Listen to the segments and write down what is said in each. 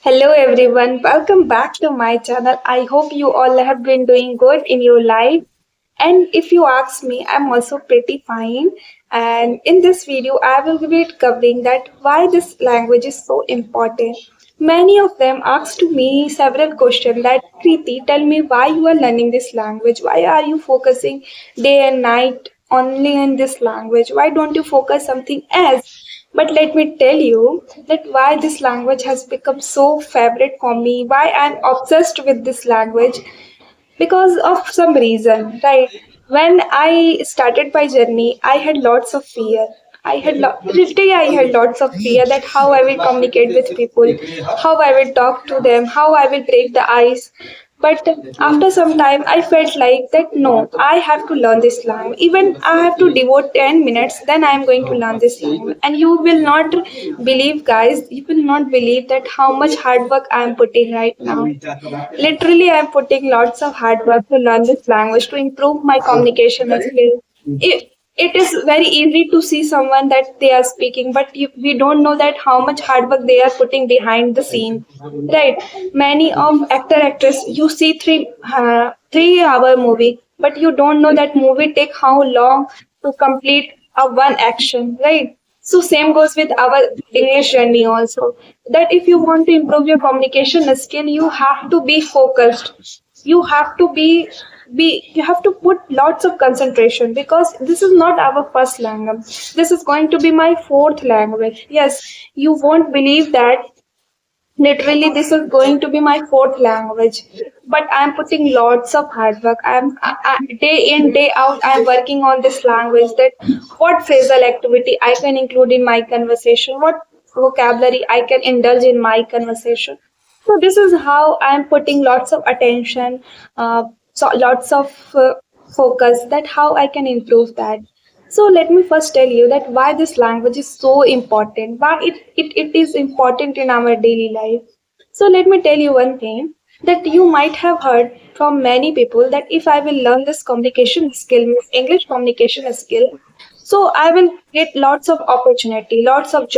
Hello everyone, welcome back to my channel. I hope you all have been doing good in your life. And if you ask me, I'm also pretty fine. And in this video, I will be covering that why this language is so important. Many of them asked to me several questions that Kriti, tell me why you are learning this language. Why are you focusing day and night only in this language? Why don't you focus something else? But let me tell you that why this language has become so favorite for me, why I'm obsessed with this language because of some reason, right? When I started my journey, I had lots of fear. Literally, I had lots of fear that how I will communicate with people, how I will talk to them, how I will break the ice. But after some time, I felt like that no, I have to learn this language. Even I have to devote 10 minutes, then I am going to learn this language. And you will not believe, guys, you will not believe that how much hard work I am putting right now. Literally, I'm putting lots of hard work to learn this language to improve my communication skills. It is very easy to see someone that they are speaking, but we don't know that how much hard work they are putting behind the scene, right? Many of actor actress you see 3 hour movie, but you don't know that movie take how long to complete a one action, right? So same goes with our English journey also. That if you want to improve your communication skill, you have to be focused. You have to you have to put lots of concentration because this is not our first language. This is going to be my fourth language. Yes, you won't believe that literally, this is going to be my fourth language, but I'm putting lots of hard work. Day in, day out, I'm working on this language. That what phrasal activity I can include in my conversation, what vocabulary I can indulge in my conversation. So this is how I'm putting lots of attention, lots of focus. That how I can improve that. So let me first tell you that why this language is so important, why it is important in our daily life. So let me tell you one thing that you might have heard from many people that if I will learn this communication skill, means English communication skill, so I will get lots of opportunity, lots of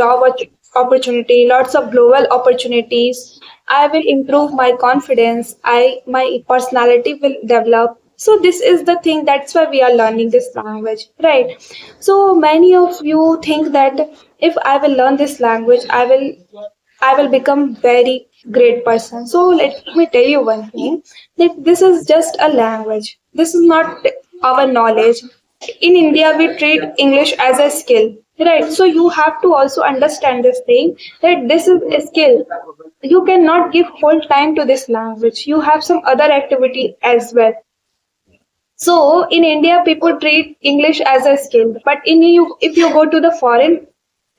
opportunity, lots of global opportunities. I will improve my confidence. My personality will develop. So this is the thing. That's why we are learning this language, right? So many of you think that if I will learn this language, I will become very great person. So let me tell you one thing that this is just a language. This is not our knowledge. In India, we treat English as a skill, right? So you have to also understand this thing that this is a skill. You cannot give whole time to this language. You have some other activity as well. So in India, people treat English as a skill, but if you go to the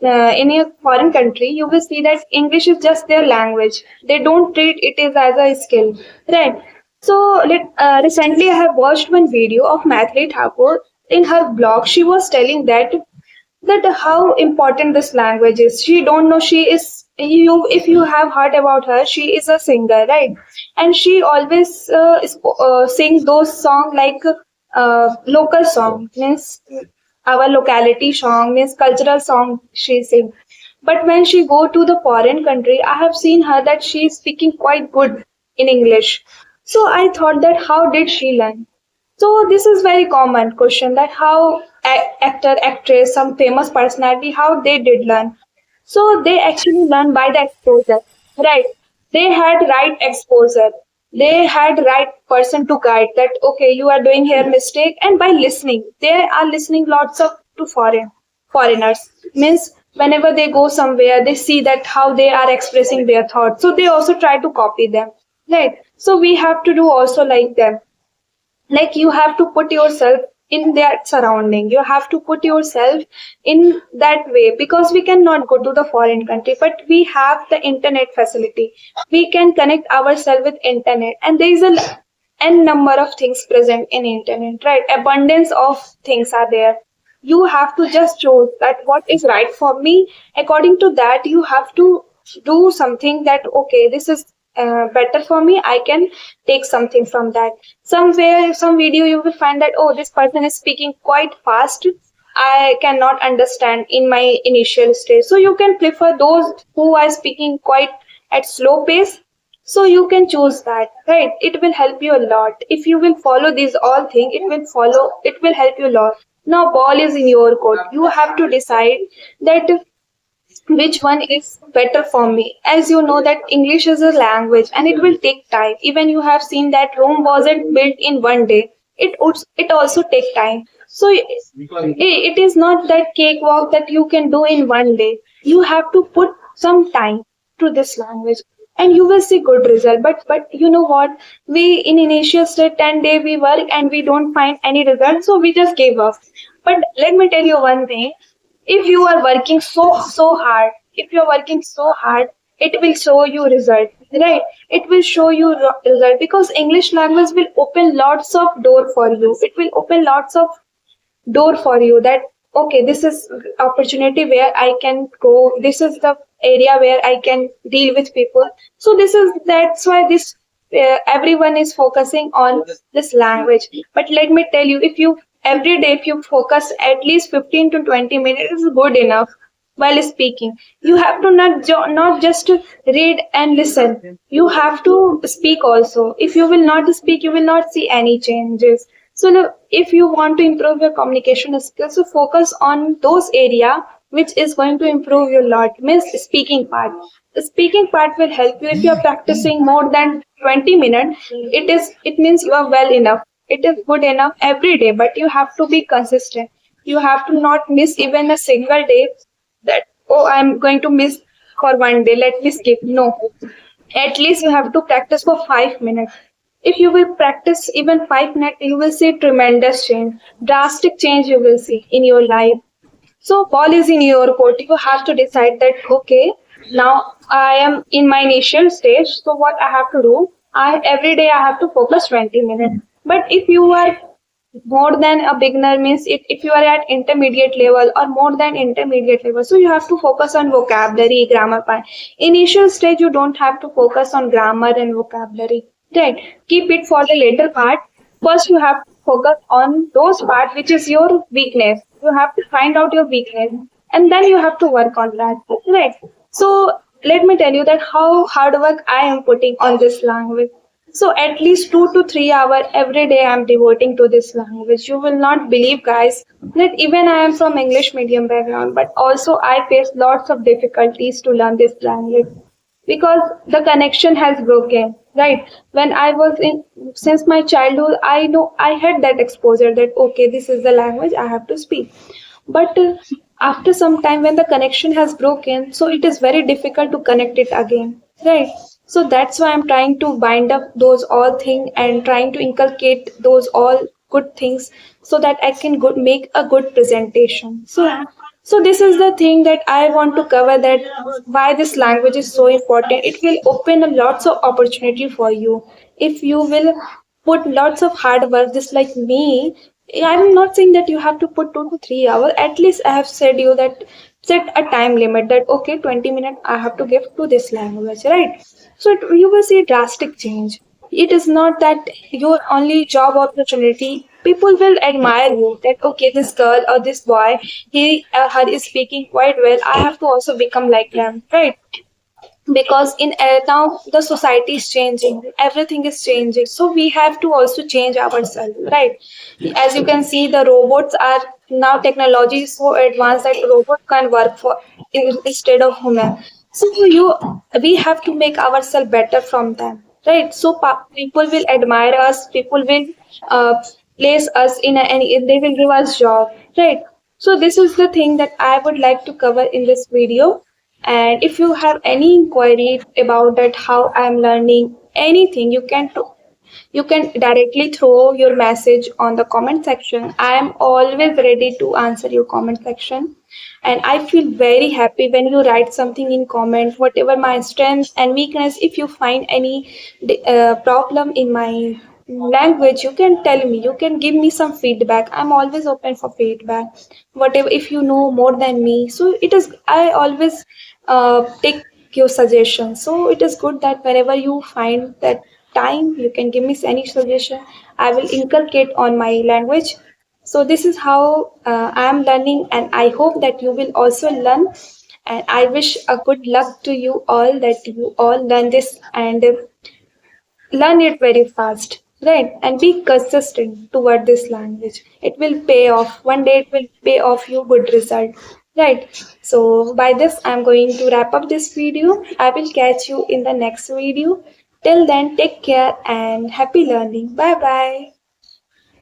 in a foreign country, you will see that English is just their language. They don't treat it as a skill, right? So recently, I have watched one video of Maithili Thakur. In her blog, she was telling that how important this language is. She don't know she is you if you have heard about her, she is a singer, right? And she always sing those songs like local song means our locality song means cultural song she sing. But when she go to the foreign country, I have seen her that she is speaking quite good in English. So I thought that how did she learn? So this is very common question that how actor, actress, some famous personality, how they did learn. So they actually learn by the exposure, right? They had right exposure. They had right person to guide that, okay, you are doing here mistake. And by listening, they are listening lots of to foreigners. Means whenever they go somewhere, they see that how they are expressing their thoughts. So they also try to copy them, right? So we have to do also like them, like you have to put yourself in that surrounding, you have to put yourself in that way because we cannot go to the foreign country, but we have the internet facility. We can connect ourselves with internet, and there is a n number of things present in internet, right? Abundance of things are there. You have to just choose that what is right for me. According to that, you have to do something that okay, this is better for me. I can take something from that. Somewhere, some video, you will find that oh, this person is speaking quite fast. I cannot understand in my initial stage. So you can prefer those who are speaking quite at slow pace. So you can choose that, right? It will help you a lot. If you will follow these all things, it will help you a lot. Now ball is in your court. You have to decide that which one is better for me. As you know that English is a language and it will take time. Even you have seen that Rome wasn't built in one day. It also take time. So it is not that cakewalk that you can do in one day. You have to put some time to this language and you will see good result. But you know what? We in initial state 10 day we work and we don't find any result, so we just gave up. But let me tell you one thing, if you are working so hard, if you are working so hard, it will show you result, right? It will show you result because English language will open lots of door for you. It will open lots of door for you that okay, this is opportunity where I can go, this is the area where I can deal with people. So that's why this everyone is focusing on this language. But let me tell you, if you every day if you focus at least 15 to 20 minutes is good enough while speaking. You have to not just read and listen, you have to speak also. If you will not speak, you will not see any changes. So look, if you want to improve your communication skills, so focus on those area which is going to improve your lot. Means speaking part. The speaking part will help you if you are practicing more than 20 minutes. It means you are well enough. It is good enough every day, but you have to be consistent. You have to not miss even a single day that oh, I'm going to miss for one day. Let me skip. No, at least you have to practice for 5 minutes. If you will practice even 5 minutes, you will see tremendous change, drastic change you will see in your life. So ball is in your court. You have to decide that okay, now I am in my initial stage. So what I have to do? I every day I have to focus 20 minutes. But if you are more than a beginner, means if you are at intermediate level or more than intermediate level, so you have to focus on vocabulary, grammar part. Initial stage you don't have to focus on grammar and vocabulary, right? Keep it for the later part. First you have to focus on those part which is your weakness. You have to find out your weakness and then you have to work on that, right? So let me tell you that how hard work I am putting on this language. So at least 2 to 3 hours every day I'm devoting to this language. You will not believe, guys, that even I am from English medium background, but also I face lots of difficulties to learn this language because the connection has broken. Right. When I was in, since my childhood, I know I had that exposure that okay, this is the language I have to speak. But after some time, when the connection has broken, so it is very difficult to connect it again. Right. So that's why I'm trying to bind up those all things and trying to inculcate those all good things so that I can make a good presentation. So this is the thing that I want to cover, that why this language is so important. It will open a lots of opportunity for you if you will put lots of hard work just like me. I'm not saying that you have to put 2 to 3 hours. At least I have said you that set a time limit that okay, 20 minutes I have to give to this language, right? So you will see drastic change. It is not that your only job opportunity. People will admire you that okay, this girl or this boy, he her is speaking quite well. I have to also become like them, right? Because in now the society is changing, everything is changing, so we have to also change ourselves, right? As you can see, the robots are now, technology is so advanced that robot can work for instead of human. So you we have to make ourselves better from them, right? So people will admire us, people will uh, place us in they will give us job, right? So this is the thing that I would like to cover in this video. And if you have any inquiry about that, how I'm learning anything, you can directly throw your message on the comment section. I am always ready to answer your comment section. And I feel very happy when you write something in comment, whatever my strengths and weakness. If you find any problem in my language, you can tell me, you can give me some feedback. I'm always open for feedback, whatever. If you know more than me, so it is, I always take your suggestions. So it is good that whenever you find that time, you can give me any suggestion. I will inculcate on my language. So this is how I am learning, and I hope that you will also learn. And I wish a good luck to you all, that you all learn this and learn it very fast, right? And be consistent toward this language. It will pay off. One day it will pay off you good result, right? So by this I'm going to wrap up this video. I will catch you in the next video. Till then, take care and happy learning. Bye bye.